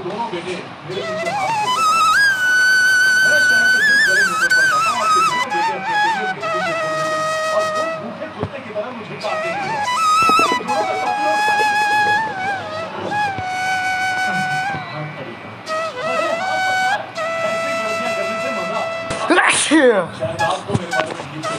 दोनों बेटे मेरे पीछे हाथ धोते हैं। मैं शहर के जिस गली में पर जाता हूँ, आपके दोनों बेटे अपने करियर मेरे पीछे छोड़ देते हैं और वो भूखे कुत्ते की तरह मुझे काटते हैं। दोनों का सपना खाली। अरे हाँ, पता है, ऐसी गलतियां करने से मजा आता है। शायद आपको मेरे बारे में ठीक से